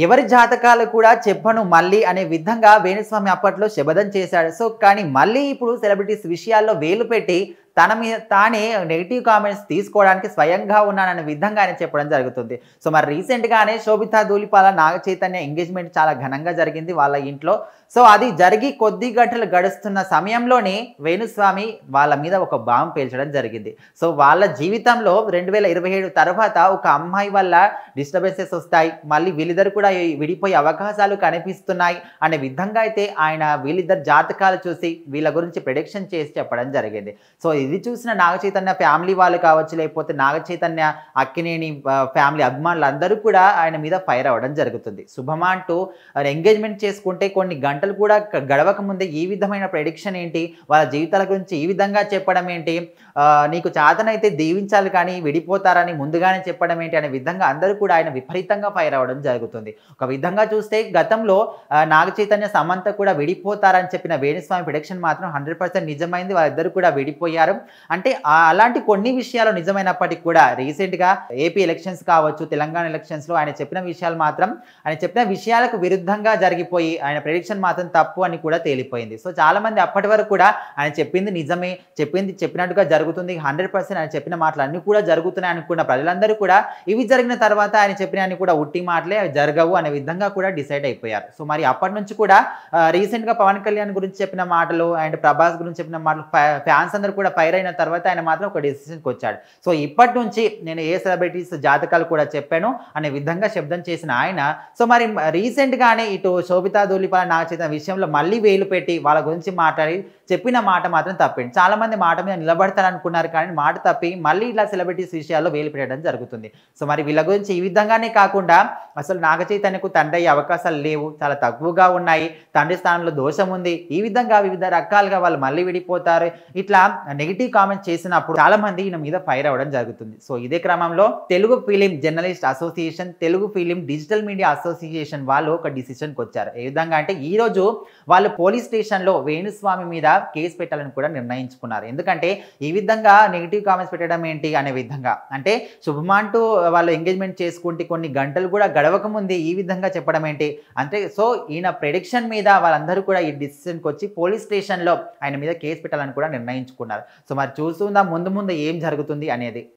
ఎవరి జాతకాలు కూడా చెప్పను మళ్ళీ అనే విధంగా వేణుస్వామి అప్పట్లో శపథం చేశాడు. సో, కానీ మళ్ళీ ఇప్పుడు సెలబ్రిటీస్ విషయాల్లో వేలు పెట్టి తన మీద తానే నెగెటివ్ కామెంట్స్ తీసుకోవడానికి స్వయంగా ఉన్నాననే విధంగా ఆయన చెప్పడం జరుగుతుంది. సో, మరి రీసెంట్‌గానే శోభితా ధూళిపాల, నాగ చైతన్య ఎంగేజ్‌మెంట్ చాలా ఘనంగా జరిగింది వాళ్ళ ఇంట్లో. సో, అది జరిగి కొద్ది గంటలు గడుస్తున్న సమయంలోనే వేణుస్వామి వాళ్ళ మీద ఒక బాంబ్ పేల్చడం జరిగింది. సో, వాళ్ళ జీవితంలో 2027 తర్వాత ఒక అమ్మాయి వల్ల డిస్టర్బెన్సెస్ వస్తాయి. మళ్ళీ వీళ్ళిద్దరు కూడా విడిపోయే అవకాశాలు కనిపిస్తున్నాయి అనే విధంగా అయితే ఆయన వీళ్ళిద్దరు జాతకాలు చూసి వీళ్ళ గురించి ప్రెడిక్షన్ చేసి చెప్పడం జరిగింది. సో, ఇది చూసిన నాగ చైతన్య ఫ్యామిలీ వాళ్ళు కావచ్చు, లేకపోతే నాగ చైతన్య అక్కినేని ఫ్యామిలీ అభిమానులు అందరూ కూడా ఆయన మీద ఫైర్ అవ్వడం జరుగుతుంది. శుభమా అంటూ ఎంగేజ్మెంట్ చేసుకుంటే కొన్ని గంటలు కూడా గడవక ముందే ఈ విధమైన ప్రెడిక్షన్ ఏంటి, వాళ్ళ జీవితాల గురించి ఈ విధంగా చెప్పడం ఏంటి, నీకు చాతనైతే దీవించాలి కానీ విడిపోతారని ముందుగానే చెప్పడం ఏంటి అనే విధంగా అందరూ కూడా ఆయన విపరీతంగా ఫైర్ అవ్వడం జరుగుతుంది. ఒక విధంగా చూస్తే గతంలో నాగ చైతన్య సమంత కూడా విడిపోతారని చెప్పిన వేణుస్వామి ప్రెడిక్షన్ మాత్రం 100% నిజమైంది. వాళ్ళిద్దరు కూడా విడిపోయారు. అంటే అలాంటి కొన్ని విషయాలు నిజమైనప్పటికీ కూడా రీసెంట్‌గా ఏపీ ఎలక్షన్స్ కావచ్చు, తెలంగాణ ఎలక్షన్స్‌లో ఆయన చెప్పిన విషయాలు మాత్రం ఆయన చెప్పిన విషయాలకు విరుద్ధంగా జరిగిపోయి ఆయన ప్రెడిక్షన్ మాత్రం తప్పు అని కూడా తేలిపోయింది. సో, చాలా మంది అప్పటి వరకు కూడా ఆయన చెప్పింది నిజమే, చెప్పినట్టుగా జరుగుతుంది, 100% ఆయన చెప్పిన మాటలు అన్నీ కూడా జరుగుతున్నాయి అనుకున్న ప్రజలందరూ కూడా ఇవి జరిగిన తర్వాత ఆయన చెప్పినవన్నీ కూడా ఉట్టి మాటలే, అవి జరగవు అనే విధంగా కూడా డిసైడ్ అయిపోయారు. సో, మరి అప్పటి నుంచి కూడా రీసెంట్‌గా పవన్ కళ్యాణ్ గురించి చెప్పిన మాటలు అండ్ ప్రభాస్ గురించి చెప్పిన మాటలు ఫ్యాన్స్ అందరూ కూడా ఫైర్ అయిన తర్వాత ఆయన మాత్రం ఒక డెసిషన్‌కి వచ్చాడు. సో, ఇప్పటి నుంచి నేను ఏ సెలబ్రిటీస్ జాతకాలు కూడా చెప్పాను అనే విధంగా శబ్దం చేసిన ఆయన సో, మరి రీసెంట్‌గానే ఇటు శోభితా ధూళిపాల, నాగ చైతన్య విషయంలో మళ్ళీ వేలు పెట్టి వాళ్ళ గురించి మాట్లాడి చెప్పిన మాట మాత్రం తప్పింది. చాలా మంది మాట మీద నిలబడతారనుకున్నారు కానీ మాట తప్పి మళ్ళీ ఇలా సెలబ్రిటీస్ విషయాల్లో వేలు పెట్టడం జరుగుతుంది. సో, మరి వీళ్ళ గురించి ఈ విధంగానే కాకుండా అసలు నాగ చైతన్యకు తండ్రి అయ్యే అవకాశాలు లేవు, చాలా తక్కువగా ఉన్నాయి, తండ్రి స్థానంలో దోషం ఉంది, ఈ విధంగా వివిధ రకాలుగా వాళ్ళు మళ్ళీ విడిపోతారు, ఇట్లా నెగిటివ్ కామెంట్స్ చేసినప్పుడు చాలా మంది ఈయన మీద ఫైర్ అవ్వడం జరుగుతుంది. సో, ఇదే క్రమంలో Telugu film journalist association, Telugu film digital media association వాళ్ళు ఒక డిసిషన్కి వచ్చారు. ఏ విధంగా అంటే ఈ రోజు వాళ్ళు పోలీస్ స్టేషన్లో వేణుస్వామి మీద కేసు పెట్టాలని కూడా నిర్ణయించుకున్నారు. ఎందుకంటే ఈ విధంగా నెగిటివ్ కామెంట్స్ పెట్టడం ఏంటి అనే విధంగా, అంటే శుభమాంటూ వాళ్ళు ఎంగేజ్మెంట్ చేసుకుంటే కొన్ని గంటలు కూడా గడవక ముందే ఈ విధంగా చెప్పడం ఏంటి అంటే, సో ఈయన ప్రెడిక్షన్ మీద వాళ్ళందరూ కూడా ఈ డిసిషన్కి వచ్చి పోలీస్ స్టేషన్లో ఆయన మీద కేసు పెట్టాలని కూడా నిర్ణయించుకున్నారు. సో, మరి చూస్తుందా ముందు ముందు ఏం జరుగుతుంది అనేది.